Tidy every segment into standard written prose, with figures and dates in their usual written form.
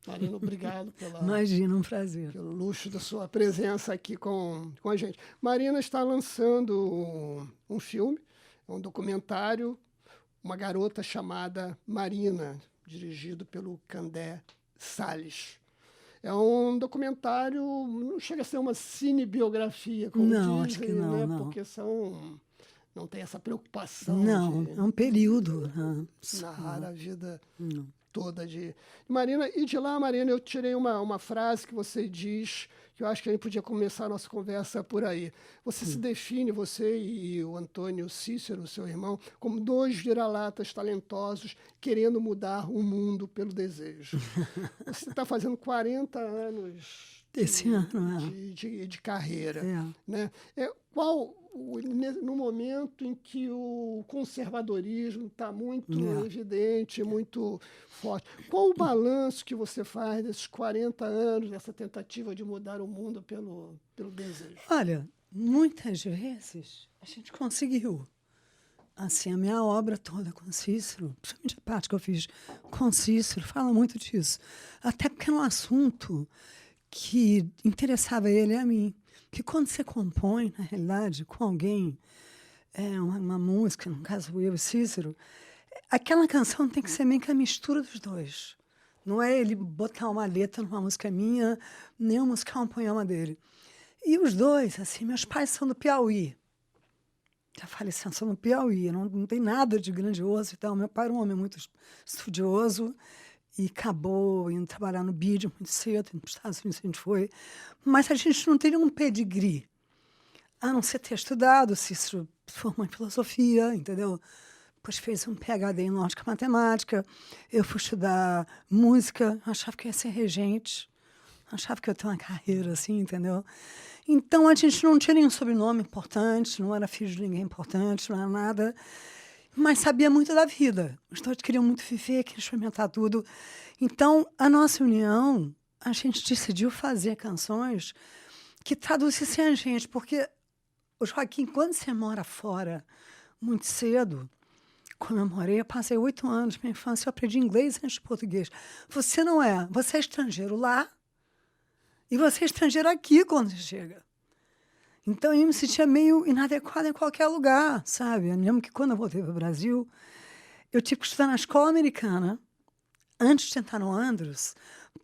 Marina, obrigado Imagina, um prazer. pelo luxo da sua presença aqui com a gente. Marina está lançando um filme, um documentário, Uma Garota Chamada Marina, dirigido pelo Candé Salles. É um documentário, não chega a ser uma cinebiografia, como Não, dizem, acho que não, né? não. Porque não tem essa preocupação Não, de é um período. narrar a vida Não. toda de Marina. E de lá, Marina, eu tirei uma frase que você diz, que eu acho que a gente podia começar a nossa conversa por aí. Você se define, você e o Antônio Cícero, seu irmão, como dois vira-latas talentosos querendo mudar o mundo pelo desejo. Você está fazendo 40 anos Esse ano, de carreira. é. Né? No momento em que o conservadorismo está muito evidente, muito forte, qual o balanço que você faz desses 40 anos, dessa tentativa de mudar o mundo pelo desejo? Olha, muitas vezes a gente conseguiu. Assim, a minha obra toda com Cícero, principalmente a parte que eu fiz com Cícero, fala muito disso. Até porque é um assunto que interessava ele e a mim. Que quando você compõe, na realidade, com alguém, uma música, no caso eu e Cícero, aquela canção tem que ser meio que a mistura dos dois. Não é ele botar uma letra numa música minha, nem eu musicar um poema dele. E os dois, assim, meus pais são do Piauí. Já faleceram, são no Piauí, não tem nada de grandioso e tal. Meu pai era um homem muito estudioso e acabou indo trabalhar no BID muito cedo, nos Estados Unidos a gente foi. Mas a gente não tem nenhum pedigree, a não ser ter estudado. Cícero formou em filosofia, entendeu? Depois fez um PhD em lógica e matemática. Eu fui estudar música, achava que ia ser regente, achava que eu ia ter uma carreira assim, entendeu? Então, a gente não tinha nenhum sobrenome importante, não era filho de ninguém importante, não era nada, mas sabia muito da vida. Os dois queriam muito viver, queriam experimentar tudo. Então, a nossa união, a gente decidiu fazer canções que traduzissem a gente, porque, o Joaquim, quando você mora fora muito cedo, quando eu morei, eu passei 8 anos, minha infância, eu aprendi inglês antes de português. Você é estrangeiro lá, e você é estrangeiro aqui quando você chega. Então, eu me sentia meio inadequada em qualquer lugar, sabe? Eu lembro que quando eu voltei para o Brasil, eu tive que estudar na escola americana, antes de entrar no Andros,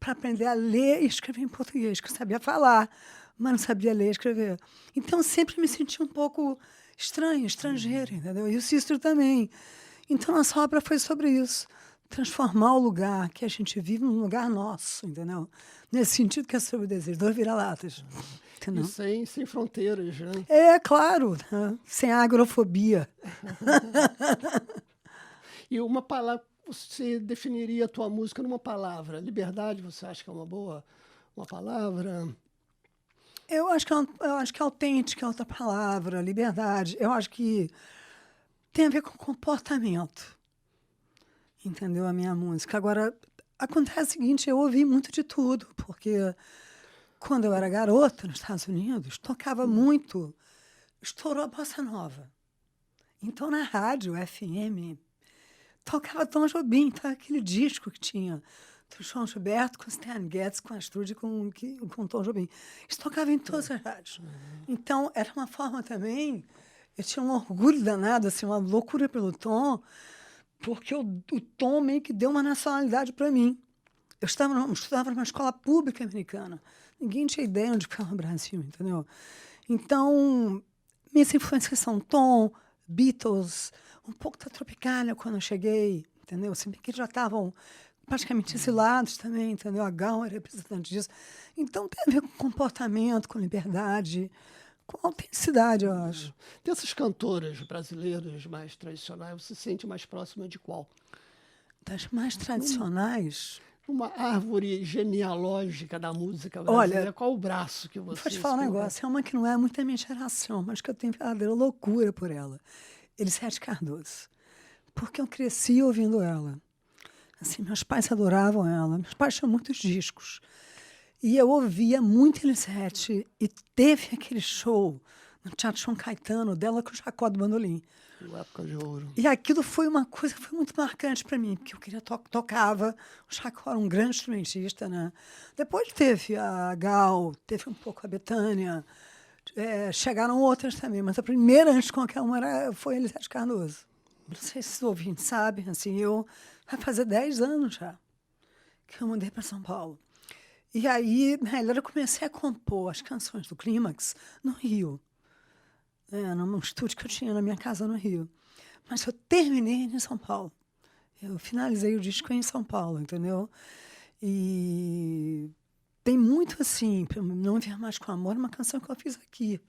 para aprender a ler e escrever em português, que eu sabia falar, mas não sabia ler e escrever. Então, eu sempre me senti um pouco estrangeira, entendeu? E o Cícero também. Então, nossa obra foi sobre isso. Transformar o lugar que a gente vive num lugar nosso, entendeu? Nesse sentido que é sobre o desejo, dois vira-latas. E sem fronteiras, né? É, claro, né? Sem agrofobia. E uma palavra, você definiria a tua música numa palavra? Liberdade, você acha que é uma palavra? Eu acho que autêntica é outra palavra, liberdade. Eu acho que tem a ver com comportamento. Entendeu? A minha música. Agora, acontece o seguinte, eu ouvi muito de tudo, porque quando eu era garota nos Estados Unidos, tocava muito, estourou a bossa nova. Então, na rádio, FM, tocava Tom Jobim, tá? Aquele disco que tinha do João Gilberto com Stan Getz, com Astrud e com Tom Jobim. Isso tocava em todas as rádios. Então, era uma forma também, eu tinha um orgulho danado, assim, uma loucura pelo Tom, porque o Tom meio que deu uma nacionalidade para mim. Eu estudava numa escola pública americana. Ninguém tinha ideia onde ficava o Brasil, entendeu? Então, minhas influências são Tom, Beatles, um pouco da Tropicália quando eu cheguei, entendeu? Assim, que eles já estavam praticamente exilados também, entendeu? A Gal é representante disso. Então, tem a ver com comportamento, com liberdade, com autenticidade, eu acho. Dessas cantoras brasileiras mais tradicionais, você se sente mais próxima de qual? Das mais tradicionais... Uma árvore genealógica da música brasileira. Olha, qual o braço que você... Vou te falar um negócio. É uma que não é muito da minha geração, mas que eu tenho verdadeira loucura por ela. Elisete Cardoso. Porque eu cresci ouvindo ela. Assim, meus pais adoravam ela. Meus pais tinham muitos discos. E eu ouvia muito Elisete. E teve aquele show no Teatro São Caetano, dela com o Jacó do Bandolim. Época de ouro. E aquilo foi uma coisa que foi muito marcante para mim, porque eu queria tocava. O Jacó era um grande instrumentista, né? Depois teve a Gal, teve um pouco a Bethânia, chegaram outras também, mas a primeira, antes de qualquer uma, foi a Elisete Cardoso. Não sei se os ouvintes sabem, assim, vai fazer 10 anos já que eu mudei para São Paulo. E aí, na realidade, eu comecei a compor as canções do Clímax no Rio. Num estúdio que eu tinha na minha casa no Rio. Mas eu terminei em São Paulo. Eu finalizei o disco em São Paulo, entendeu? E tem muito assim, Não Viver Mais com Amor, uma canção que eu fiz aqui,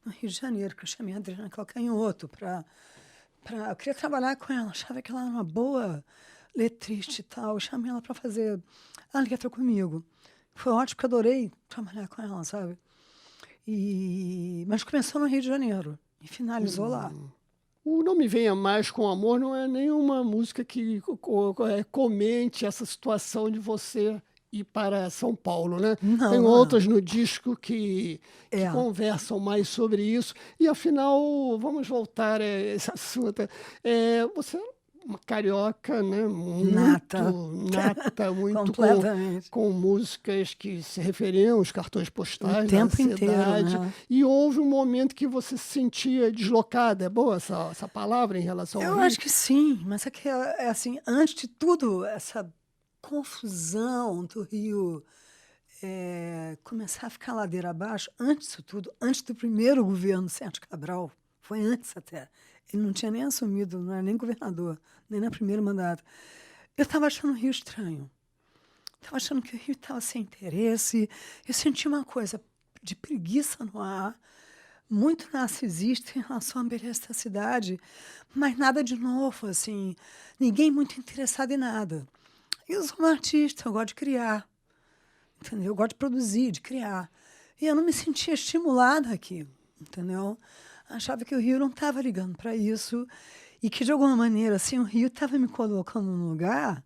no Rio de Janeiro, que eu chamei a Adriana Calcanhoto eu queria trabalhar com ela, achava que ela era uma boa letrista e tal, eu chamei ela para fazer a letra comigo. Foi ótimo, porque eu adorei trabalhar com ela, sabe? Mas começou no Rio de Janeiro e finalizou lá. O Não Me Venha Mais com Amor não é nenhuma música que comente essa situação de você ir para São Paulo, né? Não, Tem não outras no disco que É. conversam mais sobre isso. E, afinal, vamos voltar a esse assunto. Você é uma carioca, né? Nata. Muito Completamente. com músicas que se referiam aos cartões postais O da tempo cidade. inteiro, né? E houve um momento que você se sentia deslocada. É boa essa palavra em relação ao Eu Rio? acho que sim, mas é que é assim, antes de tudo, essa confusão do Rio começar a ficar ladeira abaixo, antes disso tudo, antes do primeiro governo Sérgio Cabral, foi antes até, ele não tinha nem assumido, não era nem governador, nem no primeiro mandato. Eu estava achando o Rio estranho. Estava achando que o Rio estava sem interesse. Eu senti uma coisa de preguiça no ar, muito narcisista em relação à beleza da cidade, mas nada de novo, assim, ninguém muito interessado em nada. Eu sou uma artista, eu gosto de criar, entendeu? Eu gosto de produzir, de criar. E eu não me sentia estimulada aqui, entendeu? Achava que o Rio não estava ligando para isso e que, de alguma maneira, assim, o Rio estava me colocando num lugar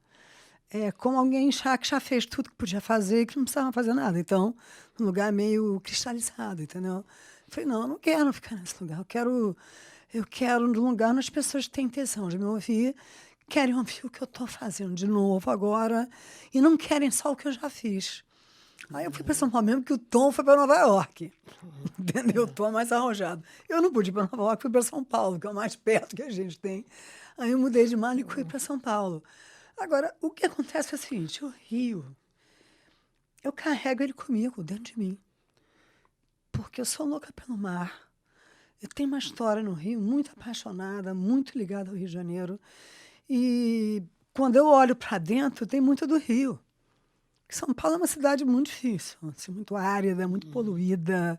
como alguém que já fez tudo que podia fazer e que não precisava fazer nada. Então, um lugar meio cristalizado, entendeu? Falei, não, eu não quero ficar nesse lugar. Eu quero um lugar onde as pessoas têm intenção de me ouvir, querem ouvir o que eu estou fazendo de novo agora e não querem só o que eu já fiz. Aí eu fui para São Paulo mesmo, que o Tom foi para Nova York. Entendeu? O Tom é mais arrojado. Eu não pude ir para Nova York, fui para São Paulo, que é o mais perto que a gente tem. Aí eu mudei de mala e fui para São Paulo. Agora, o que acontece é o seguinte, o Rio, eu carrego ele comigo, dentro de mim. Porque eu sou louca pelo mar. Eu tenho uma história no Rio muito apaixonada, muito ligada ao Rio de Janeiro. E quando eu olho para dentro, tem muito do Rio. São Paulo é uma cidade muito difícil, assim, muito árida, muito poluída.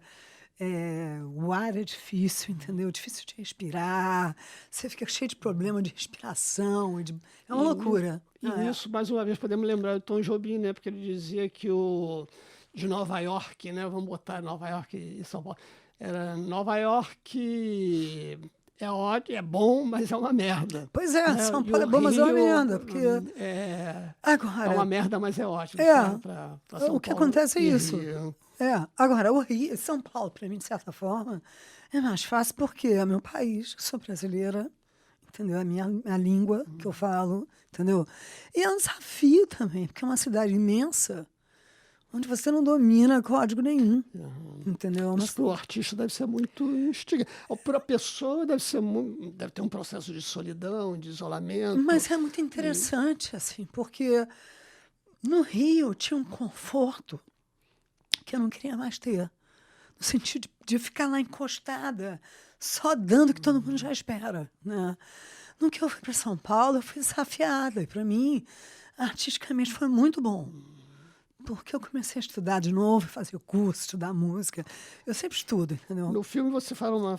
O ar é difícil, entendeu? Difícil de respirar. Você fica cheio de problema de respiração. É uma loucura. E nisso, mais uma vez, podemos lembrar do Tom Jobim, né? Porque ele dizia que de Nova York, né? Vamos botar Nova York e São Paulo. Era Nova York é ótimo, é bom, mas é uma merda. Pois é, né? São Paulo é bom, mas é uma merda. Porque agora, é uma merda, mas é ótimo. Pra São o que Paulo acontece é e isso. Rio. Agora, o Rio, São Paulo, para mim, de certa forma, é mais fácil porque é meu país, eu sou brasileira, entendeu? É a língua que eu falo, entendeu? E é um desafio também, porque é uma cidade imensa, onde você não domina código nenhum, entendeu? Isso para o artista deve ser muito instigante. Para a pessoa deve ter um processo de solidão, de isolamento. Mas é muito interessante, assim, porque no Rio tinha um conforto que eu não queria mais ter. No sentido de ficar lá encostada, só dando o que todo mundo já espera. Né? No que eu fui para São Paulo, eu fui desafiada. E, para mim, artisticamente, foi muito bom. Porque eu comecei a estudar de novo, fazer o curso, estudar música. Eu sempre estudo, entendeu? No filme você fala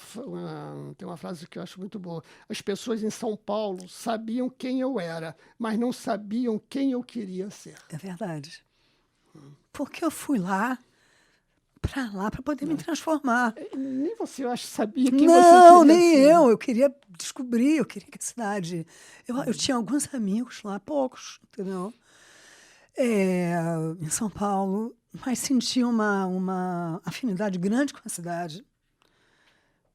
tem uma frase que eu acho muito boa. As pessoas em São Paulo sabiam quem eu era, mas não sabiam quem eu queria ser. É verdade. Porque eu fui lá para poder me transformar. Nem você, eu acho, sabia quem você Não, queria nem ser. eu. Eu queria descobrir, eu queria que a cidade... Eu tinha alguns amigos lá, poucos, entendeu? Em São Paulo, mas senti uma afinidade grande com a cidade.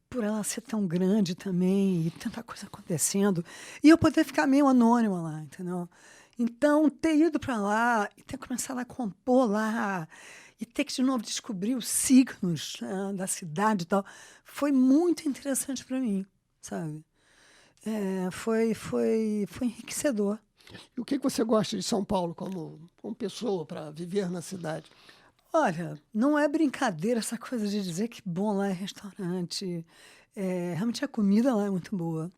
por ela ser tão grande também, e tanta coisa acontecendo, e eu poder ficar meio anônima lá, entendeu? Então, ter ido para lá e ter começado a compor lá, e ter que de novo descobrir os signos da cidade e tal, foi muito interessante para mim, sabe? Foi enriquecedor. E o que você gosta de São Paulo como pessoa para viver na cidade? Olha, não é brincadeira essa coisa de dizer que bom lá é restaurante. Realmente a comida lá é muito boa.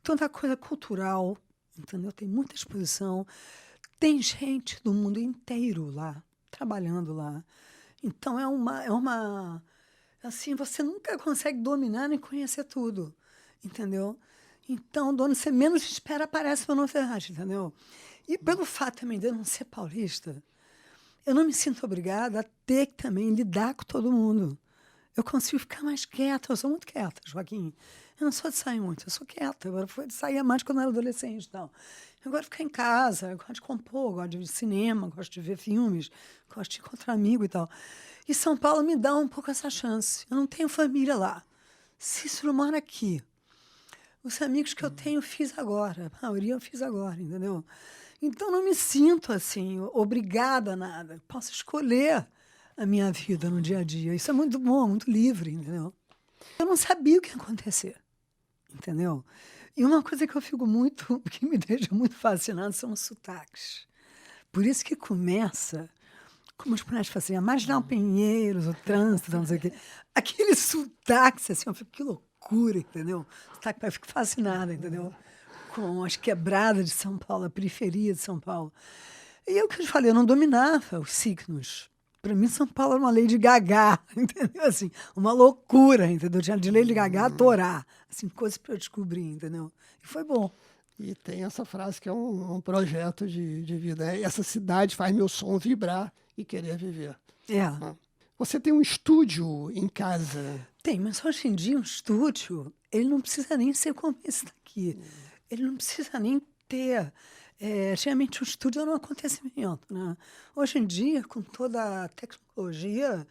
Tanta coisa cultural, entendeu? Tem muita exposição. Tem gente do mundo inteiro lá, trabalhando lá. Então assim, você nunca consegue dominar nem conhecer tudo, entendeu? Então, onde você menos espera, aparece uma novidade, entendeu? E pelo fato também de eu não ser paulista, eu não me sinto obrigada a ter que também lidar com todo mundo. Eu consigo ficar mais quieta, eu sou muito quieta, Joaquim. Eu não sou de sair muito, eu sou quieta. Agora foi de sair mais quando eu era adolescente e tal. Eu gosto de ficar em casa, eu gosto de compor, eu gosto de ver cinema, gosto de ver filmes, gosto de encontrar amigo e tal. E São Paulo me dá um pouco essa chance. Eu não tenho família lá. Cícero mora aqui. Os amigos que eu tenho, fiz agora. A maioria eu fiz agora, entendeu? Então, não me sinto, assim, obrigada a nada. Posso escolher a minha vida no dia a dia. Isso é muito bom, muito livre, entendeu? Eu não sabia o que ia acontecer, entendeu? E uma coisa que eu fico muito, que me deixa muito fascinada são os sotaques. Por isso que começa, como os mulheres faziam, Marginal Pinheiros, o trânsito, não sei o quê. Aquele sotaque, assim, eu fico, que loucura, entendeu? Sotaque, eu fico fascinada, entendeu? Com as quebradas de São Paulo, a periferia de São Paulo. E o que eu te falei, eu não dominava os signos. Para mim, São Paulo era uma Lady Gaga, entendeu? Assim, uma loucura, entendeu? Tinha de Lady Gaga a Torá, assim, coisas para eu descobrir, entendeu? E foi bom. E tem essa frase que é um projeto de vida. Essa cidade faz meu som vibrar e querer viver. Você tem um estúdio em casa? Tem, mas hoje em dia um estúdio, ele não precisa nem ser como esse daqui. Ele não precisa nem ter... Geralmente o estúdio era um acontecimento, né? Hoje em dia, com toda a tecnologia,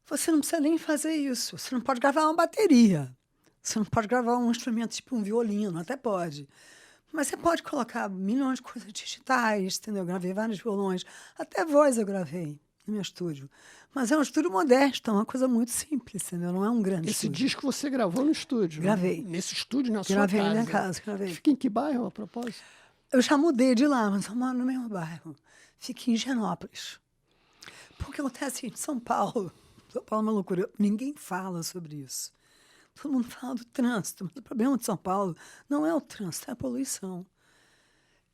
você não precisa nem fazer isso. Você não pode gravar uma bateria. Você não pode gravar um instrumento tipo um violino, até pode. Mas você pode colocar milhões de coisas digitais, entendeu? Eu gravei vários violões. Até voz eu gravei no meu estúdio. Mas é um estúdio modesto, é uma coisa muito simples, entendeu? Não é um grande Esse estúdio. disco você gravou no estúdio? Gravei. Né? Nesse estúdio, na sua Gravei casa? na minha casa, gravei. Fica em que bairro, a propósito? Eu já mudei de lá, mas eu moro no mesmo bairro. Fico em Higienópolis. Porque acontece em São Paulo é uma loucura. Ninguém fala sobre isso. Todo mundo fala do trânsito. Mas o problema de São Paulo não é o trânsito, é a poluição.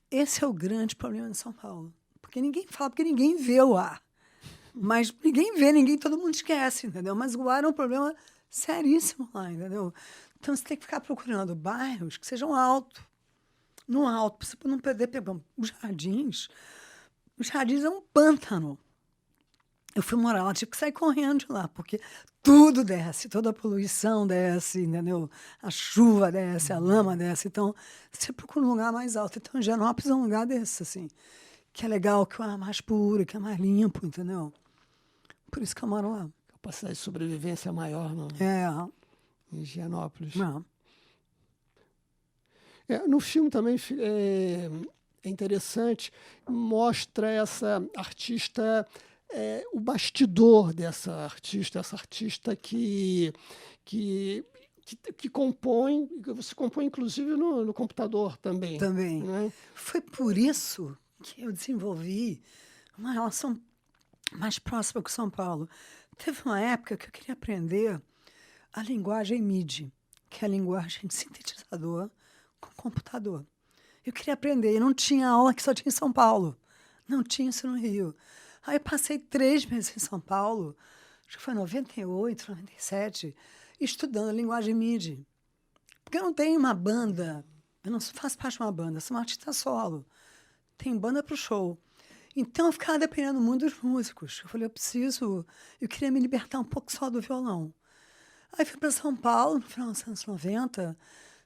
Esse é o grande problema de São Paulo. Porque ninguém fala, porque ninguém vê o ar. Mas ninguém vê, todo mundo esquece, entendeu? Mas o ar é um problema seríssimo lá, entendeu? Então você tem que ficar procurando bairros que sejam altos. No alto, para você não perder. Os jardins é um pântano. Eu fui morar lá, tive que sair correndo de lá, porque tudo desce, toda a poluição desce, entendeu? A chuva desce, a lama desce. Então, você procura um lugar mais alto. Então, Higienópolis é um lugar desse, assim, que é legal, que o ar é mais puro, que é mais limpo, entendeu? Por isso que eu moro lá. Capacidade de sobrevivência maior, não? Em Higienópolis. Não. No filme também é interessante, mostra essa artista, o bastidor dessa artista, essa artista que compõe, você compõe inclusive no computador também. Também. Né? Foi por isso que eu desenvolvi uma relação mais próxima com São Paulo. Teve uma época que eu queria aprender a linguagem MIDI, que é a linguagem de sintetizador com computador. Eu queria aprender, e não tinha aula que só tinha em São Paulo. Não tinha isso no Rio. Aí eu passei 3 meses em São Paulo, acho que foi em 98, 97, estudando a linguagem MIDI. Porque eu não tenho uma banda, eu não faço parte de uma banda, eu sou uma artista solo. Tenho banda para o show. Então eu ficava dependendo muito dos músicos. Eu falei, eu queria me libertar um pouco só do violão. Aí fui para São Paulo, no final dos anos 90,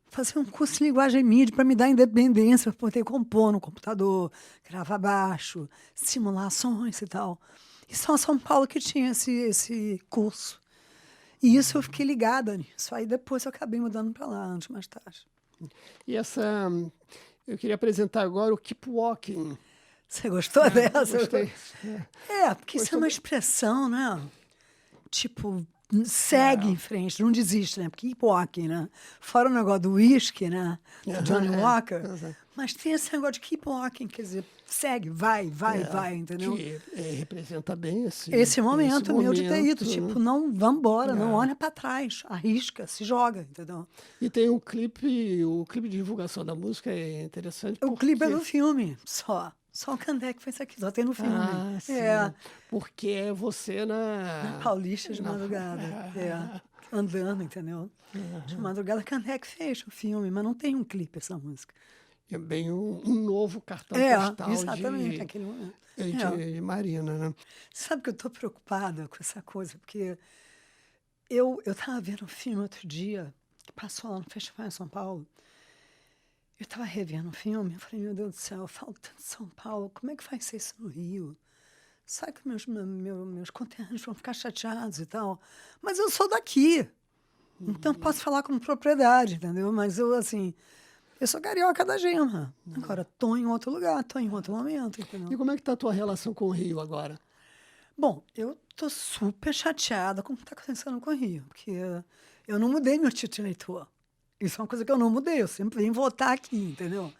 fazer um curso de linguagem MIDI para me dar independência, para poder compor no computador, gravar baixo, simulações e tal. E só São Paulo que tinha esse curso. E isso eu fiquei ligada nisso. Aí depois eu acabei mudando para lá, antes mais tarde. E eu queria apresentar agora o Keep Walking. Você gostou dessa? Gostei. Porque isso é uma expressão, né? Tipo, segue em frente, não desiste, né? Keep walking, né? Fora o negócio do whisky, né? Do Johnny Walker. Mas tem esse negócio de keep walking, quer dizer, segue, vai, entendeu? Que representa bem esse momento meu de ter ido. né? Tipo, não, vambora, não olha para trás, arrisca, se joga, entendeu? E tem o clipe de divulgação da música é interessante. O clipe é do filme, só. Só o Kandek fez aqui, só tem no filme. Sim. Porque é você na Paulista de madrugada. Andando, entendeu? De madrugada, Kandek fez o filme, mas não tem um clipe essa música. É bem um novo cartão postal exatamente, aquele momento. De Marina, né? Sabe que eu estou preocupada com essa coisa, porque eu estava vendo um filme outro dia, que passou lá no Festival em São Paulo. Eu estava revendo o filme, eu falei, meu Deus do céu, eu falo tanto de São Paulo, como é que vai ser isso no Rio? Sabe que meus conterrâneos vão ficar chateados e tal? Mas eu sou daqui, então posso falar com propriedade, entendeu? Mas eu sou carioca da gema. Agora, estou em outro lugar, estou em outro momento, entendeu? E como é que está a tua relação com o Rio agora? Bom, eu estou super chateada com o que está acontecendo com o Rio, porque eu não mudei meu título de eleitor. Isso é uma coisa que eu não mudei, eu sempre vim votar aqui, entendeu?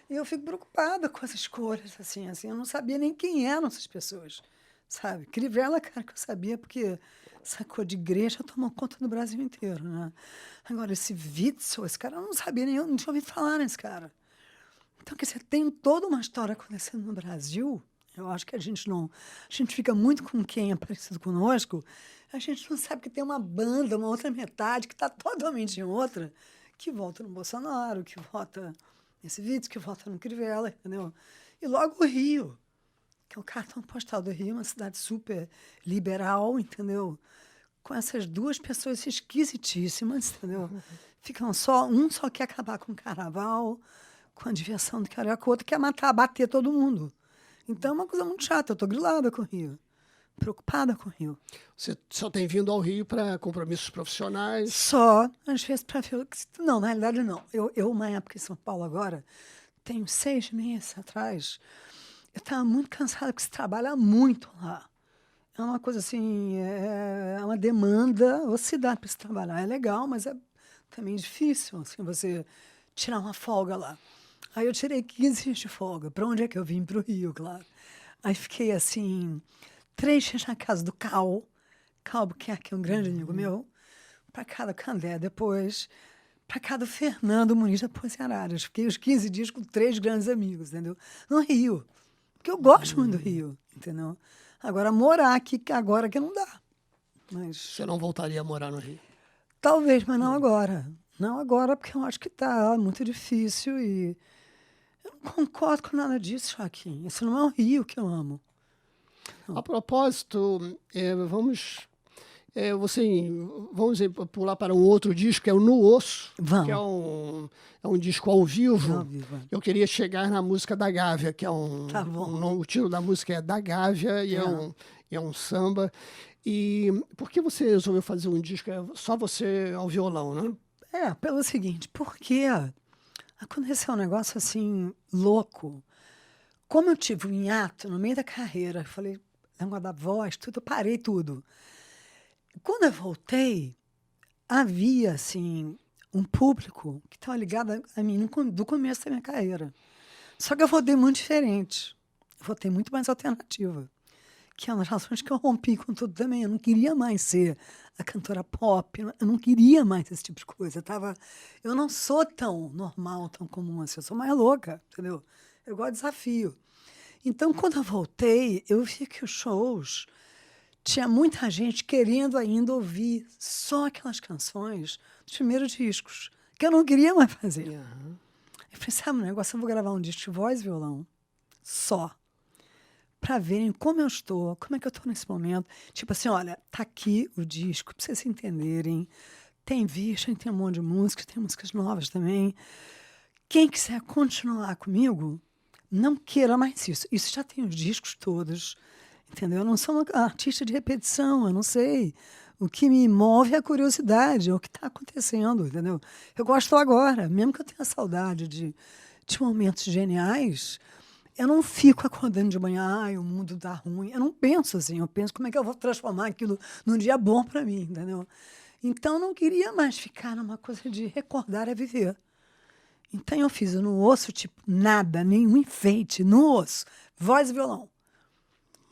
E eu fico preocupada com as escolhas, assim, eu não sabia nem quem eram essas pessoas, sabe? Crivella, cara, que eu sabia, porque essa coisa de igreja tomou conta do Brasil inteiro, né? Agora, esse Witzel, esse cara, eu não sabia nem, eu não tinha ouvido falar nesse cara. Então, quer dizer, tem toda uma história acontecendo no Brasil, eu acho que a gente fica muito com quem é parecido conosco, a gente não sabe que tem uma banda, uma outra metade, que está totalmente em outra, que vota no Bolsonaro, que vota nesse Witzel, que vota no Crivella, entendeu? E logo o Rio, que é o cartão postal do Rio, uma cidade super liberal, entendeu? Com essas duas pessoas esquisitíssimas, entendeu? Ficam um só quer acabar com o carnaval, com a diversão do carioca, o outro quer bater todo mundo. Então é uma coisa muito chata, eu estou grilada com o Rio. Preocupada com o Rio. Você só tem vindo ao Rio para compromissos profissionais? Só, às vezes, para ver... Não, na realidade, não. Eu, uma época em São Paulo agora, tenho 6 meses atrás, eu estava muito cansada, porque se trabalha muito lá. É uma coisa assim, é uma demanda, você dá para se trabalhar. É legal, mas é também difícil, assim, você tirar uma folga lá. Aí eu tirei 15 dias de folga. Para onde é que eu vim? Para o Rio, claro. Aí fiquei, assim... 3 dias na casa do Cal Albuquerque, um grande amigo meu, para cá do Candé, depois para cá do Fernando Muniz, depois em Araras. Fiquei os 15 dias com 3 grandes amigos, entendeu? No Rio, porque eu gosto muito do Rio, entendeu? Agora, morar aqui agora que não dá. Mas você não voltaria a morar no Rio? Talvez, mas não agora. Não agora, porque eu acho que está muito difícil e eu não concordo com nada disso, Joaquim. Esse não é o Rio que eu amo. A propósito, vamos pular para um outro disco, que é o No Osso, que é um disco ao vivo. Eu queria chegar na música da Gávea, que é tá bom. o título da música é Da Gávea, e é um samba. E por que você resolveu fazer um disco? É só você ao violão, né? Pelo seguinte, porque aconteceu um negócio assim, louco. Como eu tive um hiato no meio da carreira, eu falei, negócio da voz, tudo, eu parei tudo. Quando eu voltei, havia, assim, um público que estava ligado a mim do começo da minha carreira. Só que eu voltei muito diferente. Eu voltei muito mais alternativa. Que é uma das razões que eu rompi com tudo também. Eu não queria mais ser a cantora pop. Eu não queria mais esse tipo de coisa. Eu não sou tão normal, tão comum assim. Eu sou mais louca, entendeu? Eu gosto de desafio. Então, quando eu voltei, eu vi que os shows tinha muita gente querendo ainda ouvir só aquelas canções dos primeiros discos, que eu não queria mais fazer. Eu falei, sabe um negócio? Eu vou gravar um disco de voz e violão só, para verem como eu estou, como é que eu estou nesse momento. Tipo assim, olha, tá aqui o disco, para vocês entenderem. Tem vídeo, tem um monte de músicas, tem músicas novas também. Quem quiser continuar comigo, não queira mais isso. Isso já tem os discos todos, entendeu? Eu não sou uma artista de repetição, eu não sei. O que me move é a curiosidade, é o que está acontecendo, entendeu? Eu gosto agora, mesmo que eu tenha saudade de momentos geniais, eu não fico acordando de manhã, ai, o mundo tá ruim. Eu não penso assim, eu penso como é que eu vou transformar aquilo num dia bom para mim, entendeu? Então, eu não queria mais ficar numa coisa de recordar é viver. Então, eu fiz no osso, tipo, nada, nenhum enfeite, no osso, voz e violão.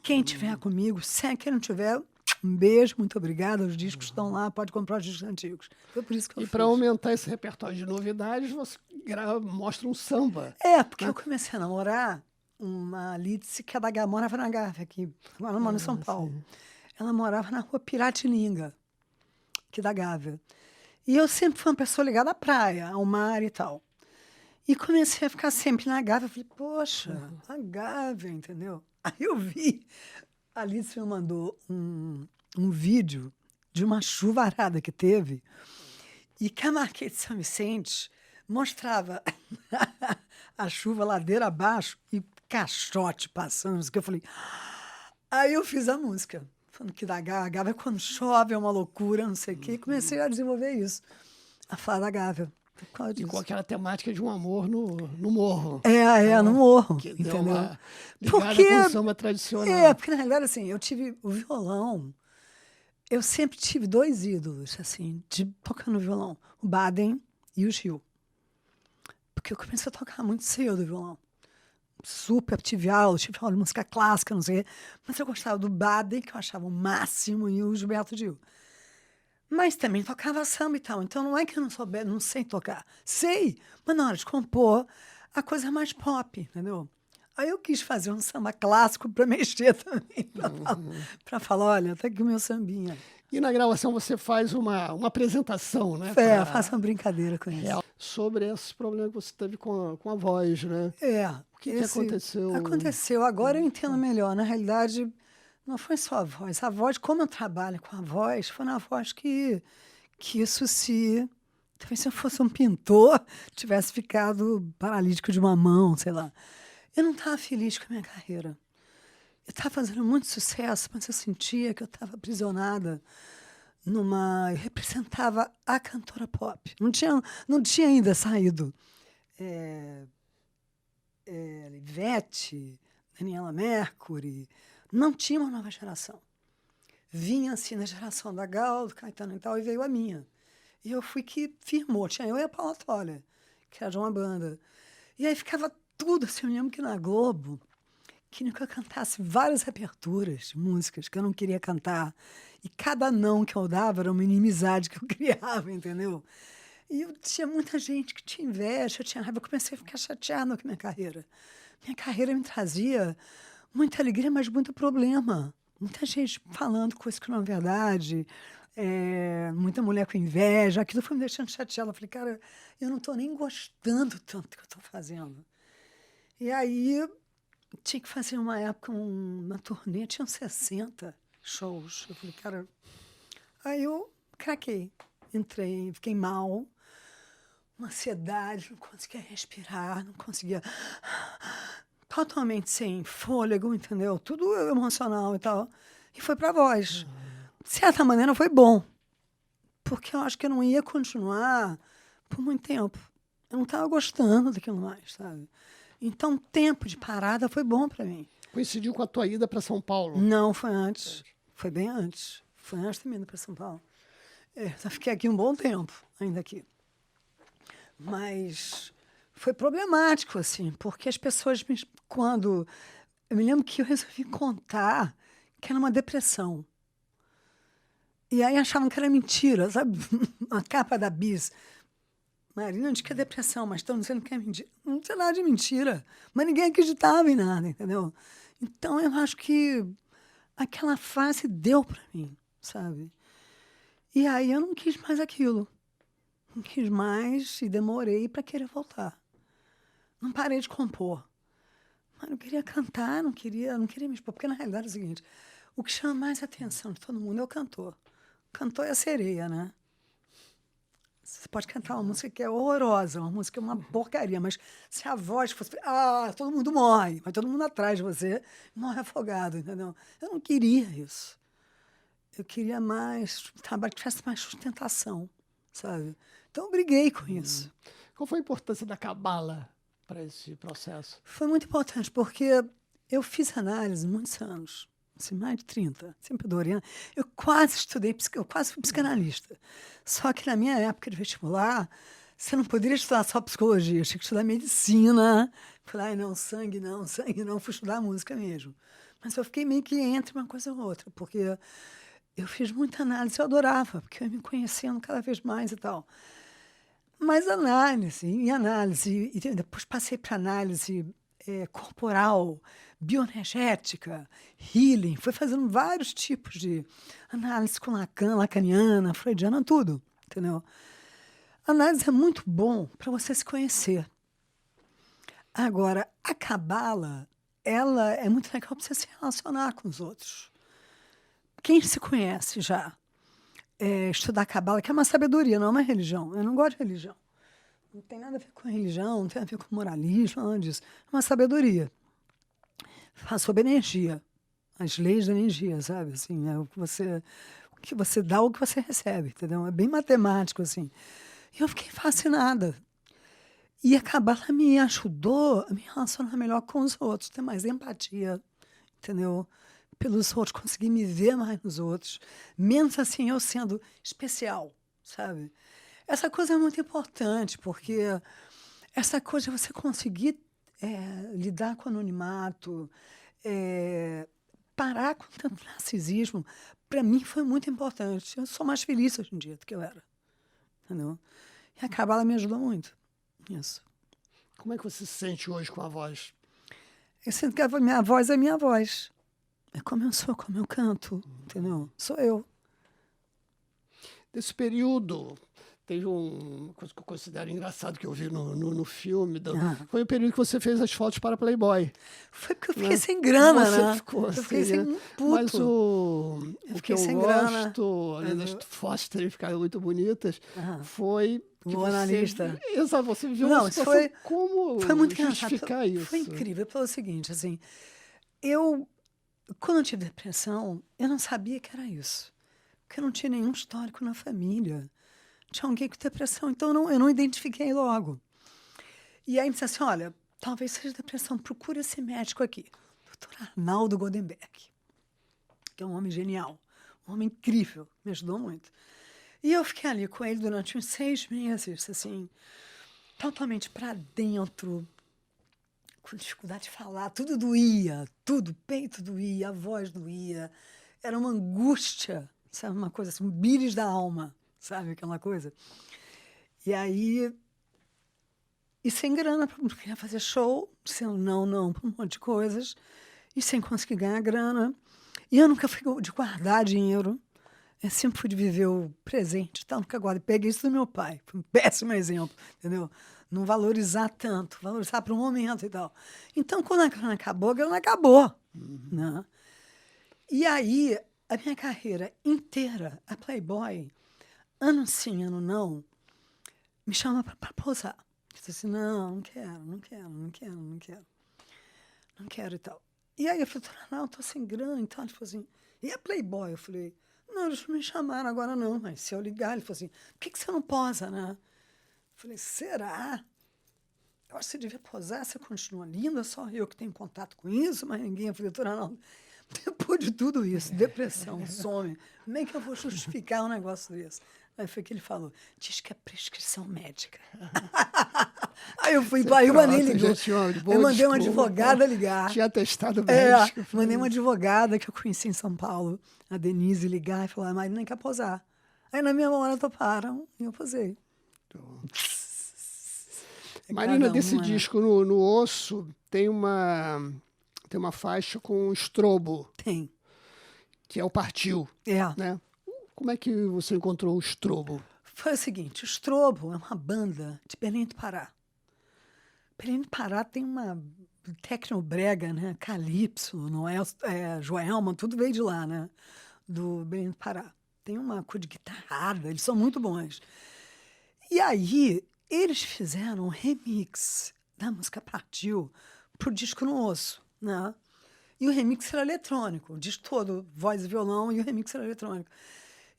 Quem tiver comigo, quem não tiver, um beijo, muito obrigada. Os discos estão lá, pode comprar os discos antigos. Foi por isso que eu fiz. E para aumentar esse repertório de novidades, você mostra um samba. Porque eu comecei a namorar uma Lídice que morava na Gávea, aqui. Ela mora em São Paulo. Sim. Ela morava na rua Piratininga, aqui da Gávea. E eu sempre fui uma pessoa ligada à praia, ao mar e tal. E comecei a ficar sempre na Gávea. Eu falei, poxa, a Gávea, entendeu? Aí eu vi, a Alice me mandou um vídeo de uma chuvarada que teve e que a Marquês de São Vicente mostrava a chuva ladeira abaixo e caixote passando. Que eu falei, aí eu fiz a música, falando que da Gávea quando chove é uma loucura, não sei o quê. E comecei a desenvolver isso, a falar da Gávea. E com aquela temática de um amor no morro. No morro, Que entendeu? deu uma ligada com o samba tradicional. Porque na realidade, assim, eu tive o violão, eu sempre tive 2 ídolos, assim, de tocando violão, o Baden e o Gil. Porque eu comecei a tocar muito cedo violão. Super, tive aula de música clássica, não sei, mas eu gostava do Baden, que eu achava o máximo, e o Gilberto Gil. Mas também tocava samba e tal. Então não é que eu não sei tocar. Sei, mas na hora de compor, a coisa é mais pop, entendeu? Aí eu quis fazer um samba clássico para mexer também, para falar, olha, tá aqui o meu sambinha. E na gravação você faz uma apresentação, né? Faço uma brincadeira com isso. Sobre esses problemas que você teve com a voz, né? O que aconteceu? Aconteceu, agora eu entendo melhor. Na realidade, não foi só a voz. A voz, como eu trabalho com a voz, foi na voz que isso se... Talvez se eu fosse um pintor, tivesse ficado paralítico de uma mão, sei lá. Eu não estava feliz com a minha carreira. Eu estava fazendo muito sucesso, mas eu sentia que eu estava aprisionada numa... Eu representava a cantora pop. Não tinha ainda saído Ivete, Daniela Mercury. Não tinha uma nova geração. Vinha assim na geração da Gal, do Caetano e tal, e veio a minha. E eu fui que firmou. Tinha eu e a Paula Toller, que era de uma banda. E aí ficava tudo assim, eu lembro que na Globo, queria que eu cantasse várias aberturas de músicas que eu não queria cantar. E cada não que eu dava era uma inimizade que eu criava, entendeu? E eu tinha muita gente que tinha inveja, eu tinha raiva. Eu comecei a ficar chateada com a minha carreira. Minha carreira me trazia muita alegria, mas muito problema. Muita gente falando coisas que não é verdade, muita mulher com inveja. Aquilo foi me deixando chateada. Eu falei, cara, eu não estou nem gostando tanto do que eu estou fazendo. E aí, tinha que fazer uma época, uma turnê, tinha 60 shows. Eu falei, cara... Aí eu craquei, entrei, fiquei mal, uma ansiedade, não conseguia respirar, não conseguia... Totalmente sem fôlego, entendeu? Tudo emocional e tal. E foi pra voz. De certa maneira, foi bom. Porque eu acho que eu não ia continuar por muito tempo. Eu não estava gostando daquilo mais, sabe? Então, tempo de parada foi bom para mim. Coincidiu com a tua ida para São Paulo? Não, foi antes. Foi bem antes. Foi antes de mim ir para São Paulo. Eu fiquei aqui um bom tempo, ainda aqui. Mas foi problemático, assim, porque as pessoas, quando... Eu me lembro que eu resolvi contar que era uma depressão. E aí achavam que era mentira, sabe? A capa da Bis. Marina diz que é depressão, mas estão dizendo que é mentira. Não tinha nada de mentira. Mas ninguém acreditava em nada, entendeu? Então, eu acho que aquela fase deu para mim, sabe? E aí eu não quis mais aquilo. Não quis mais e demorei para querer voltar. Não parei de compor. Mas não queria cantar, não queria me expor. Porque, na realidade, é o seguinte, o que chama mais atenção de todo mundo é o cantor. O cantor é a sereia, né? Você pode cantar uma música que é horrorosa, uma música que é uma porcaria, mas se a voz fosse... todo mundo morre, vai todo mundo atrás de você, morre afogado, entendeu? Eu não queria isso. Eu queria mais trabalho que tivesse mais sustentação, sabe? Então, eu briguei com isso. Qual foi a importância da cabala para esse processo? Foi muito importante, porque eu fiz análise muitos anos, assim, mais de 30, sempre adorei. Eu quase estudei, eu quase fui psicanalista. Só que na minha época de vestibular, você não poderia estudar só psicologia, eu tinha que estudar medicina. Falei, ai, não, sangue não, fui estudar música mesmo. Mas eu fiquei meio que entre uma coisa ou outra, porque eu fiz muita análise, eu adorava, porque eu ia me conhecendo cada vez mais e tal. Mas análise, e depois passei para análise corporal, bioenergética, healing, fui fazendo vários tipos de análise com Lacan, lacaniana, freudiana, tudo, entendeu? Análise é muito bom para você se conhecer. Agora, a cabala, ela é muito legal para você se relacionar com os outros. Quem se conhece já, estudar cabala, que é uma sabedoria, não é uma religião. Eu não gosto de religião. Não tem nada a ver com religião, não tem a ver com moralismo, nada disso. É uma sabedoria. Fala sobre energia, as leis da energia, sabe? Assim, é o que você dá, o que você recebe, entendeu? É bem matemático, assim. E eu fiquei fascinada. E a cabala me ajudou a me relacionar melhor com os outros, ter mais empatia, entendeu? Pelos outros, conseguir me ver mais nos outros, menos assim eu sendo especial, sabe? Essa coisa é muito importante, porque essa coisa de você conseguir lidar com o anonimato, parar com tanto narcisismo, para mim foi muito importante. Eu sou mais feliz hoje em dia do que eu era, entendeu? E a cabala me ajudou muito nisso. Como é que você se sente hoje com a voz? Eu sinto que a minha voz é minha voz. É como eu sou, como eu canto, entendeu? Sou eu. Desse período, teve uma coisa que eu considero engraçado que eu vi no filme. Foi o período que você fez as fotos para Playboy. Foi porque eu fiquei sem grana, você né? Ficou Eu fiquei assim, sem né? puto. Mas o que eu sem gosto, além das fotos terem ficado muito bonitas, foi que o analista. Exato, você viu Não, uma situação, como foi muito justificar engraçado. isso. Foi incrível pelo seguinte, assim, quando eu tive depressão, eu não sabia que era isso. Porque eu não tinha nenhum histórico na família. Tinha alguém com depressão, então eu não identifiquei logo. E aí me disse assim, olha, talvez seja depressão, procura esse médico aqui, Dr. Arnaldo Goldenberg, que é um homem genial, um homem incrível, me ajudou muito. E eu fiquei ali com ele durante uns 6 meses, assim, totalmente para dentro, com dificuldade de falar, tudo doía, tudo, o peito doía, a voz doía, era uma angústia, sabe, uma coisa assim, um bires da alma, sabe, aquela coisa. E aí, e sem grana, não queria fazer show, dizendo não para um monte de coisas, e sem conseguir ganhar grana. E eu nunca fui de guardar dinheiro, eu sempre fui de viver o presente, então nunca guardei. Peguei isso do meu pai, foi um péssimo exemplo, entendeu? Não valorizar tanto, valorizar para um momento e tal. Então, quando a grana acabou, né? E aí, a minha carreira inteira, a Playboy, ano sim, ano não, me chama para posar. Eu disse assim, não quero e tal. E aí eu falei, não, tô sem grana e tal. Ele falou assim, e a Playboy? Eu falei, não, eles não me chamaram agora não, mas se eu ligar, ele falou assim, por que você não posa, né? Eu falei, será? Eu acho que você devia posar, você continua linda, só eu que tenho contato com isso, mas ninguém. Eu falei, não, depois de tudo isso, depressão, some, como é que eu vou justificar um negócio desse? Aí foi que ele falou, diz que é prescrição médica. Aí eu fui, aí eu mandei ligar. Eu mandei uma advogada ligar. Tinha atestado médico. Mandei uma advogada que eu conheci em São Paulo, a Denise, ligar e falar, a Marina quer posar. Aí na mesma hora toparam e eu posei. Marina, desse disco no Osso, tem uma faixa com estrobo. Tem. Que é o Partiu. Né? Como é que você encontrou o Estrobo? Foi o seguinte, o Estrobo é uma banda de Belém do Pará. Belém do Pará tem uma tecnobrega, né? Calypso, Joelma, tudo veio de lá, né? Do Belém do Pará. Tem uma coisa de guitarrada, eles são muito bons. E aí, eles fizeram um remix da música Partiu pro disco no Osso, né? E o remix era eletrônico, o disco todo, voz e violão, e o remix era eletrônico.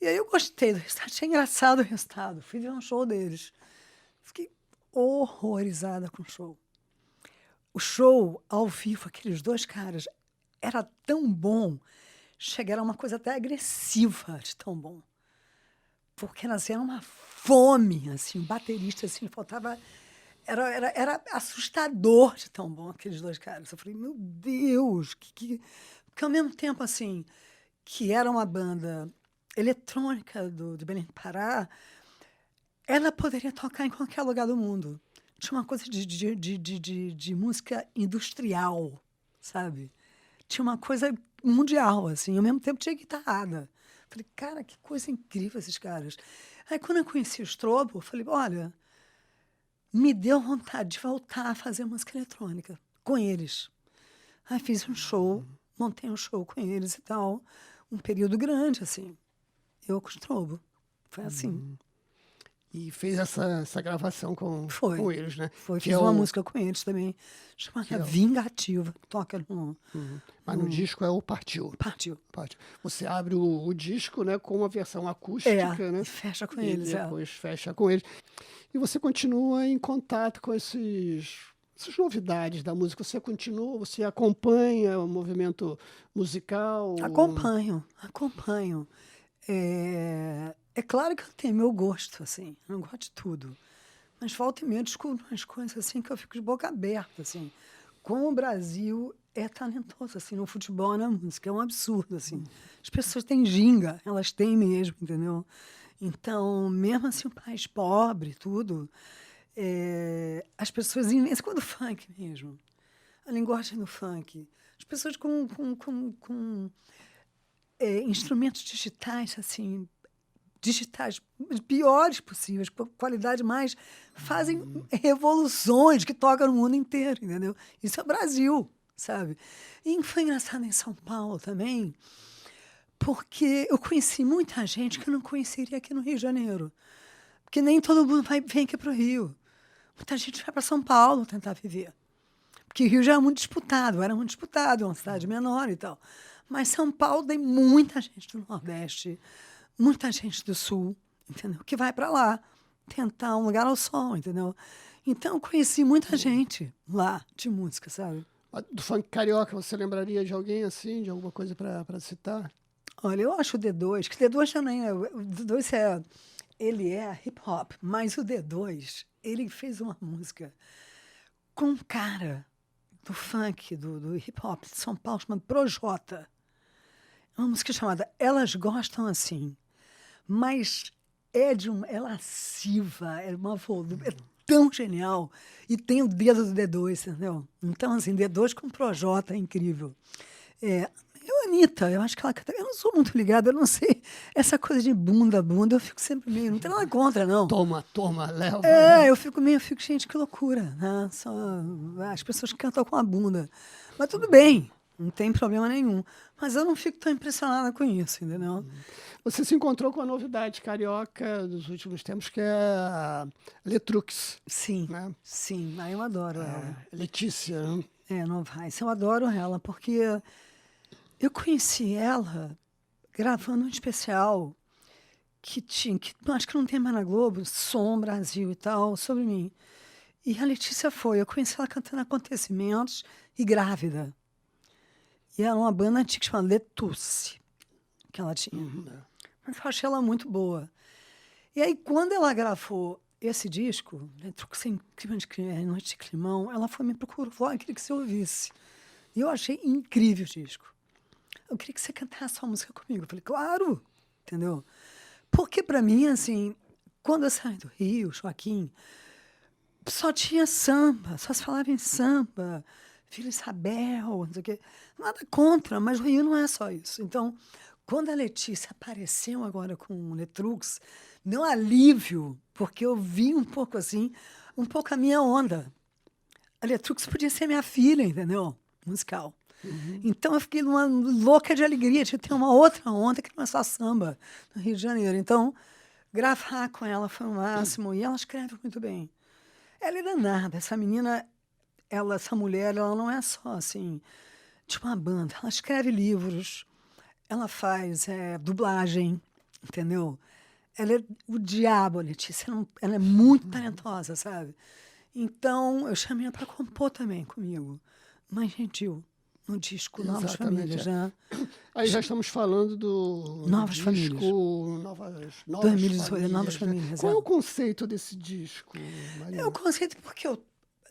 E aí eu gostei do resultado, achei engraçado o resultado. Fui ver um show deles. Fiquei horrorizada com o show. O show, ao vivo, aqueles dois caras, era tão bom, chegaram a uma coisa até agressiva de tão bom. Porque elas eram uma fome, assim, o baterista, assim, faltava... Era assustador de tão bom aqueles dois caras. Eu falei, meu Deus, porque ao mesmo tempo, assim, que era uma banda eletrônica de Belém do Pará, ela poderia tocar em qualquer lugar do mundo. Tinha uma coisa de música industrial, sabe? Tinha uma coisa mundial, assim. Ao mesmo tempo tinha guitarrada. Falei, cara, que coisa incrível esses caras. Aí, quando eu conheci o Strobo, eu falei, olha, me deu vontade de voltar a fazer música eletrônica com eles. Aí fiz um show, montei um show com eles e tal. Um período grande, assim. Eu com o Strobo. Foi assim. E fez essa gravação com eles, né? Foi, que fiz é uma música com eles também, chamada é Vingativa. Toca no... Mas no disco é o Partiu. Partiu. Partiu. Você abre o disco, né, com uma versão acústica, né? E fecha com E eles, depois fecha com eles. E você continua em contato com essas novidades da música. Você continua, você acompanha o movimento musical? Acompanho. É claro que eu tenho meu gosto, assim, eu não gosto de tudo. Mas volta e meia eu descubro umas coisas assim que eu fico de boca aberta, assim. Como o Brasil é talentoso, assim, no futebol e na música, é um absurdo, assim. As pessoas têm ginga, elas têm mesmo, entendeu? Então, mesmo assim, um país pobre, tudo, as pessoas inventam, quando o funk mesmo, a linguagem do funk, as pessoas com instrumentos digitais, assim, os piores possíveis, com qualidade mais, fazem revoluções que tocam no mundo inteiro, entendeu? Isso é o Brasil, sabe? E foi engraçado em São Paulo também, porque eu conheci muita gente que eu não conheceria aqui no Rio de Janeiro. Porque nem todo mundo vem aqui para o Rio. Muita gente vai para São Paulo tentar viver. Porque o Rio já é muito disputado, era muito disputado, é uma cidade menor e tal. Mas São Paulo tem muita gente do Nordeste, muita gente do Sul, entendeu? Que vai para lá tentar um lugar ao sol, entendeu? Então, eu conheci muita gente lá de música, sabe? Do funk carioca, você lembraria de alguém assim, de alguma coisa para citar? Olha, eu acho o D2, que o D2 também é... O D2 ele é hip hop, mas o D2, ele fez uma música com um cara do funk, do hip hop de São Paulo, chamado Projota. É uma música chamada Elas Gostam Assim. Mas é lasciva, é tão genial. E tem o dedo do D2, entendeu? Então, assim, D2 com Projota é incrível. E a Anitta, eu acho que ela canta... Eu não sou muito ligada, eu não sei. Essa coisa de bunda, eu fico sempre meio... Não tem nada contra, não. Toma, leva. Né? Eu fico, gente, que loucura. Né? As pessoas cantam com a bunda. Mas tudo bem, não tem problema nenhum. Mas eu não fico tão impressionada com isso, entendeu? Você se encontrou com a novidade carioca dos últimos tempos, que é a Letrux. Sim, né? Sim. Aí eu adoro ela. Letícia. Novaes. Eu adoro ela, porque eu conheci ela gravando um especial que acho que não tem mais na Globo, Som Brasil e tal, sobre mim. E a Letícia foi. Eu conheci ela cantando Acontecimentos e grávida. E era uma banda antiga chamada Letusse, que ela tinha. Mas eu achei ela muito boa. E aí, quando ela gravou esse disco, Sem Clima de Noite de Climão, ela foi me procurou, falou, eu queria que você ouvisse. E eu achei incrível o disco. Eu queria que você cantasse sua música comigo. Eu falei, claro, entendeu? Porque, para mim, assim, quando eu saí do Rio, Joaquim, só tinha samba, só se falava em samba, Vila Isabel, não sei o quê. Nada contra, mas o Rio não é só isso. Então, quando a Letícia apareceu agora com o Letrux, deu um alívio, porque eu vi um pouco assim, um pouco a minha onda. A Letrux podia ser minha filha, entendeu? Musical. Então, eu fiquei numa louca de alegria de ter uma outra onda que não é só samba no Rio de Janeiro. Então, gravar com ela foi o máximo. E ela escreve muito bem. Ela é danada. Essa menina, essa mulher, ela não é só assim... de uma banda. Ela escreve livros, ela faz dublagem, entendeu? Ela é o diabo, a Letícia. Ela é muito talentosa, sabe? Então, eu chamei ela para compor também comigo. Mãe Gentil, no disco Novas Exatamente, Famílias, né? Aí já estamos falando do Novas disco Famílias. Novas 2018, Famílias, Novas né? Famílias. Qual é o conceito desse disco, É Marina? o conceito porque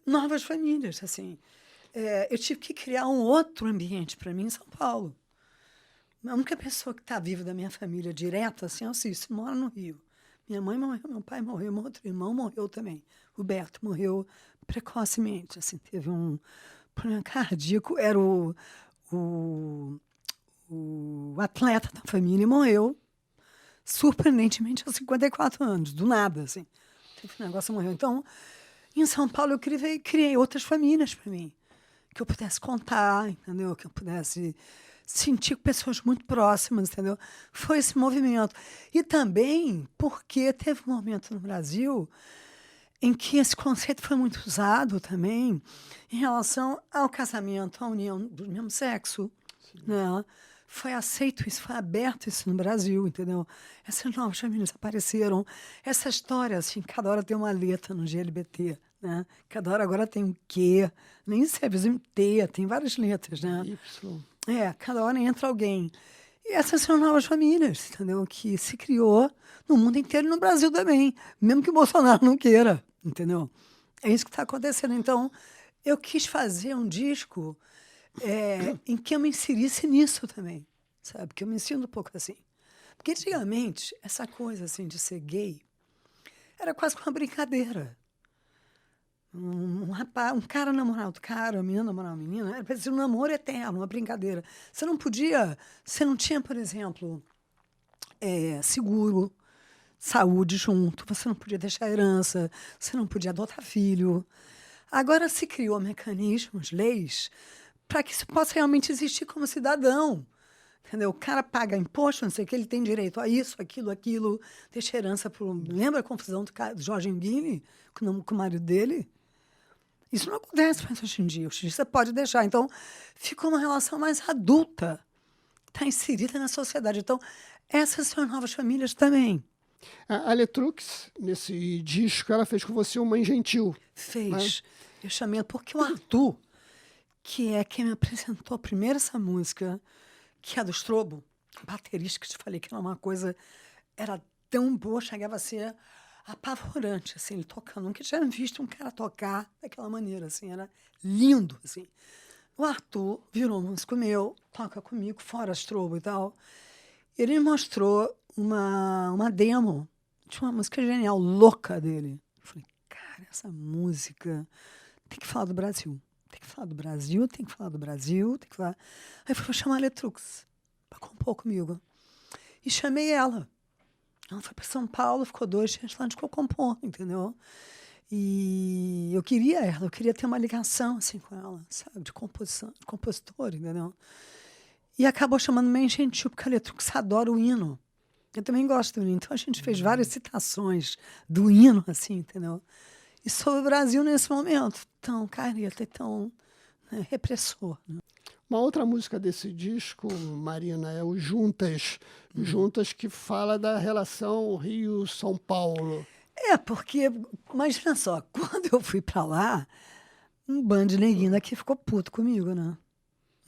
Novas Famílias, assim. Eu tive que criar um outro ambiente para mim em São Paulo. A única pessoa que está viva da minha família direto, assim, é o Cícero, mora no Rio. Minha mãe morreu, meu pai morreu, meu outro irmão morreu também. O Beto morreu precocemente, assim, teve um problema cardíaco, era o atleta da família e morreu, surpreendentemente, aos 54 anos, do nada, assim. Teve um negócio, morreu. Então, em São Paulo, eu criei outras famílias para mim, que eu pudesse contar, entendeu? Que eu pudesse sentir com pessoas muito próximas, entendeu? Foi esse movimento. E também porque teve um momento no Brasil em que esse conceito foi muito usado também em relação ao casamento, à união do mesmo sexo, né? Foi aceito isso, foi aberto isso no Brasil, entendeu? Essas novas famílias apareceram. Essa história, assim, cada hora tem uma letra no GLBT, né? Cada hora agora tem um Q, nem sei, um T, tem várias letras, né? Y. Cada hora entra alguém. E essas são novas famílias, entendeu? Que se criou no mundo inteiro e no Brasil também, mesmo que o Bolsonaro não queira, entendeu? É isso que está acontecendo. Então, eu quis fazer um disco em que eu me inserisse nisso também, sabe? Que eu me sinto um pouco assim. Porque antigamente, essa coisa assim de ser gay era quase que uma brincadeira. Um rapaz, um cara namorar outro cara, uma menina namorar uma menina, era parecia um namoro eterno, uma brincadeira. Você não tinha, por exemplo, seguro, saúde junto, você não podia deixar herança, você não podia adotar filho. Agora se criou mecanismos, leis, para que isso possa realmente existir como cidadão. Entendeu? O cara paga imposto, não sei o que, ele tem direito a isso, aquilo, deixa herança para. Lembra a confusão do Jorge Guini com o marido dele? Isso não acontece mais hoje em dia. Hoje em dia você pode deixar. Então, ficou uma relação mais adulta. Está inserida na sociedade. Então, essas são as novas famílias também. A Letrux, nesse disco, ela fez com você uma Mãe Gentil. Fez. Né? Eu chamei porque o Arthur, que é quem me apresentou primeiro essa música, que é a do Strobo, baterista, que te falei que era uma coisa, era tão boa, chegava a ser apavorante, assim, ele tocando. Nunca tinha visto um cara tocar daquela maneira, assim, era lindo, assim. O Arthur virou músico meu, toca comigo, fora Strobo e tal. Ele me mostrou uma demo de uma música genial, louca dele. Eu falei, cara, essa música tem que falar do Brasil. Tem que falar do Brasil, tem que falar do Brasil, tem que falar... Aí eu falei, vou chamar a Letrux para compor comigo. E chamei ela. Ela foi para São Paulo, ficou 2 dias lá, a gente ficou compondo, entendeu? E eu queria ter uma ligação assim com ela, sabe? De composição, de compositor, entendeu? E acabou chamando Mãe Gentil, porque a Letrux adora o hino. Eu também gosto do hino. Então a gente fez várias citações do hino, assim, entendeu? E sobre o Brasil nesse momento, tão careta e tão repressor. Né? Uma outra música desse disco, Marina, é o Juntas. Juntas, que fala da relação Rio-São Paulo. Porque, imagina só, quando eu fui pra lá, um bando de neguinho daqui ficou puto comigo, né?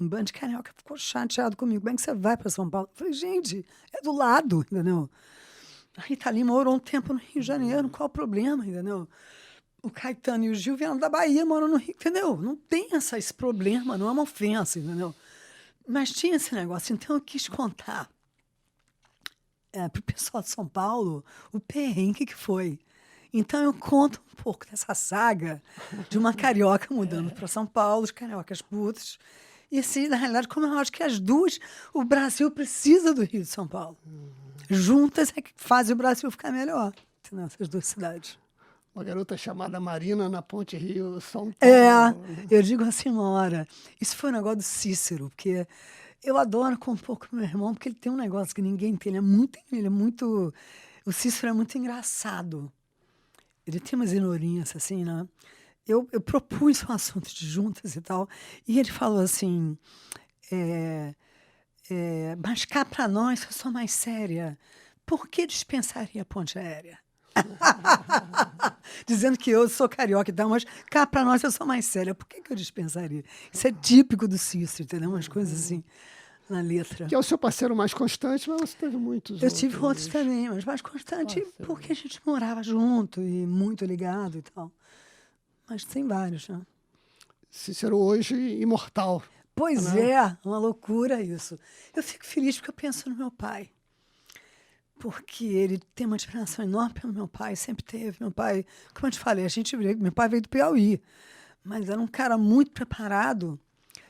Um bando de carioca ficou chateado comigo. Como é que você vai para São Paulo? Eu falei, gente, é do lado, entendeu? A Rita Lee morou um tempo no Rio de Janeiro, qual o problema, entendeu? O Caetano e o Gil vieram da Bahia, moram no Rio, entendeu? Não tem esse problema, não é uma ofensa, entendeu? Mas tinha esse negócio, então eu quis contar para o pessoal de São Paulo o perrengue que foi. Então eu conto um pouco dessa saga de uma carioca mudando para São Paulo, os cariocas putos. E assim, na realidade, como eu acho que as duas, o Brasil precisa do Rio de São Paulo. Juntas é que faz o Brasil ficar melhor, entendeu? Essas duas cidades. Uma garota chamada Marina na Ponte Rio-São Paulo. Eu digo assim uma hora, isso foi um negócio do Cícero, porque eu adoro compor com meu irmão, porque ele tem um negócio que ninguém tem, ele é muito, o Cícero é muito engraçado. Ele tem umas ignorâncias assim, né? eu propus um assunto de juntas e tal, e ele falou assim, mas cá para nós eu sou mais séria. Por que dispensaria a ponte aérea? Dizendo que eu sou carioca e tal, mas cá para nós eu sou mais séria. Por que eu dispensaria? Isso é típico do Cícero, entendeu? Umas coisas assim na letra. Que é o seu parceiro mais constante, mas você teve muitos Eu tive outros também, mas mais constante porque a gente morava junto e muito ligado e tal. Mas tem vários, né? Cícero hoje imortal. Pois né? é, uma loucura isso. Eu fico feliz porque eu penso no meu pai. Porque ele tem uma admiração enorme pelo meu pai, sempre teve. Meu pai, como eu te falei, meu pai veio do Piauí, mas era um cara muito preparado,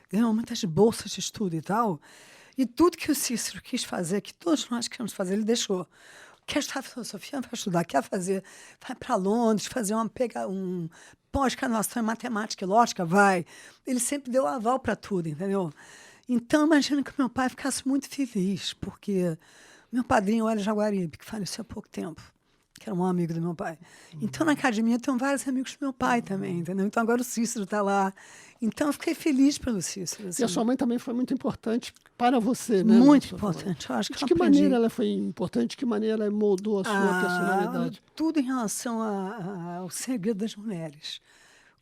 ganhou muitas bolsas de estudo e tal. E tudo que o Cícero quis fazer, que todos nós queríamos fazer, ele deixou. Quer estudar filosofia, vai estudar. Quer fazer, vai para Londres, fazer um pós-graduação em matemática e lógica, vai. Ele sempre deu aval para tudo, entendeu? Então, imagino que meu pai ficasse muito feliz, porque meu padrinho, Hélio Jaguaribe, que faleceu há pouco tempo, que era um amigo do meu pai. Então, na academia, eu tenho vários amigos do meu pai também, entendeu? Então, agora o Cícero está lá. Então, eu fiquei feliz pelo Cícero. Assim. E a sua mãe também foi muito importante para você, né? Muito importante. Eu acho que de que maneira ela foi importante? De que maneira ela moldou a sua personalidade? Tudo em relação ao segredo das mulheres.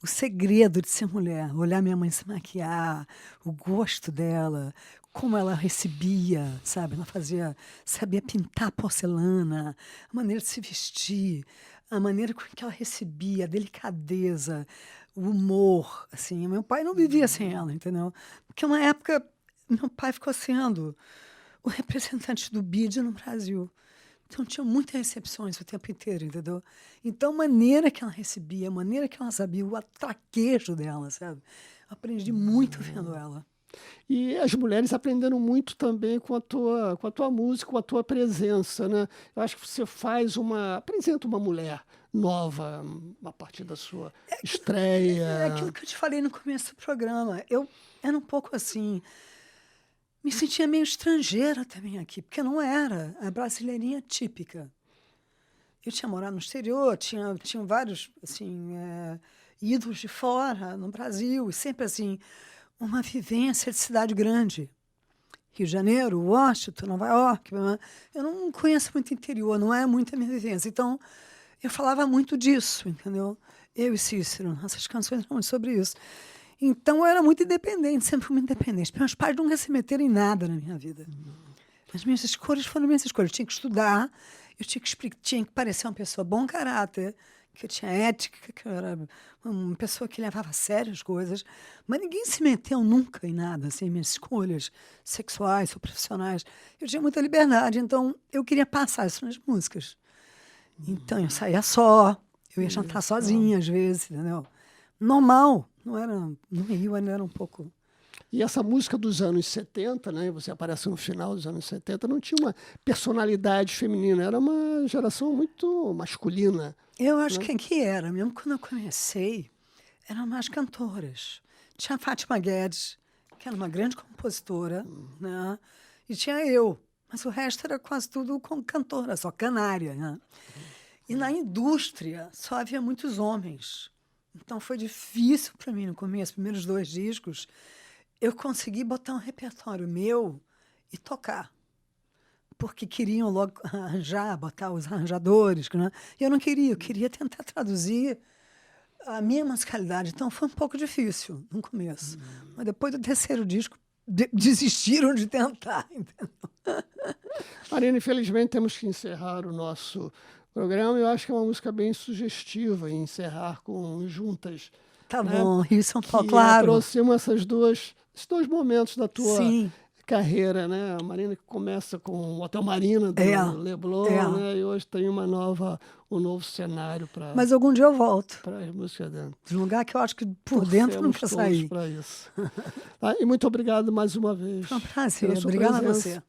O segredo de ser mulher. Olhar minha mãe se maquiar, o gosto dela, como ela recebia, sabe? Ela sabia pintar porcelana, a maneira de se vestir, a maneira com que ela recebia, a delicadeza, o humor, assim. Meu pai não vivia sem ela, entendeu? Porque uma época meu pai ficou sendo o representante do BID no Brasil. Então tinha muitas recepções o tempo inteiro, entendeu? Então a maneira que ela recebia, a maneira que ela sabia, o traquejo dela, sabe? Eu aprendi muito vendo ela. E as mulheres aprenderam muito também com a tua música, com a tua presença, né? Eu acho que você apresenta uma mulher nova a partir da sua estreia. É aquilo que eu te falei no começo do programa. Eu era um pouco assim, me sentia meio estrangeira também aqui, porque eu não era a brasileirinha típica. Eu tinha morado no exterior, tinha vários assim, ídolos de fora, no Brasil, e sempre assim, uma vivência de cidade grande. Rio de Janeiro, Washington, Nova York. Eu não conheço muito interior, não é muito a minha vivência. Então, eu falava muito disso, entendeu? Eu e Cícero, nossas canções eram muito sobre isso. Então, eu era muito independente, sempre fui muito independente. Meus pais nunca se meteram em nada na minha vida. As minhas escolhas foram minhas escolhas. Eu tinha que estudar, eu tinha que parecer uma pessoa bom caráter, que eu tinha ética, que eu era uma pessoa que levava a sério as coisas, mas ninguém se meteu nunca em nada, assim, minhas escolhas sexuais ou profissionais. Eu tinha muita liberdade, então eu queria passar isso nas músicas. Então eu saía só, eu ia jantar sozinha às vezes, entendeu? Normal, no Rio ainda era um pouco... E essa música dos anos 70, né? Você aparece no final dos anos 70, não tinha uma personalidade feminina, era uma geração muito masculina. Eu acho que era, mesmo quando eu comecei, eram mais cantoras. Tinha a Fátima Guedes, que era uma grande compositora, né? E tinha eu, mas o resto era quase tudo com cantora, só canária, né? E na indústria só havia muitos homens. Então foi difícil para mim no começo, os primeiros 2 discos, eu consegui botar um repertório meu e tocar. Porque queriam logo botar os arranjadores. Né? E eu não queria, eu queria tentar traduzir a minha musicalidade. Então foi um pouco difícil no começo. Mas depois do 3º disco, desistiram de tentar. Entendeu? Marina, infelizmente temos que encerrar o nosso programa. Eu acho que é uma música bem sugestiva em encerrar com Juntas. Tá né? bom, Rio e São Paulo, que claro. aproxima esses dois momentos da tua Sim. carreira, né? A Marina que começa com o Hotel Marina do Leblon, né? E hoje tem um novo cenário para... Mas algum dia eu volto. Para as músicas dentro. De um lugar que eu acho que por dentro não quer sair. Para isso. Tá? E muito obrigado mais uma vez. Foi um prazer. Obrigada a você.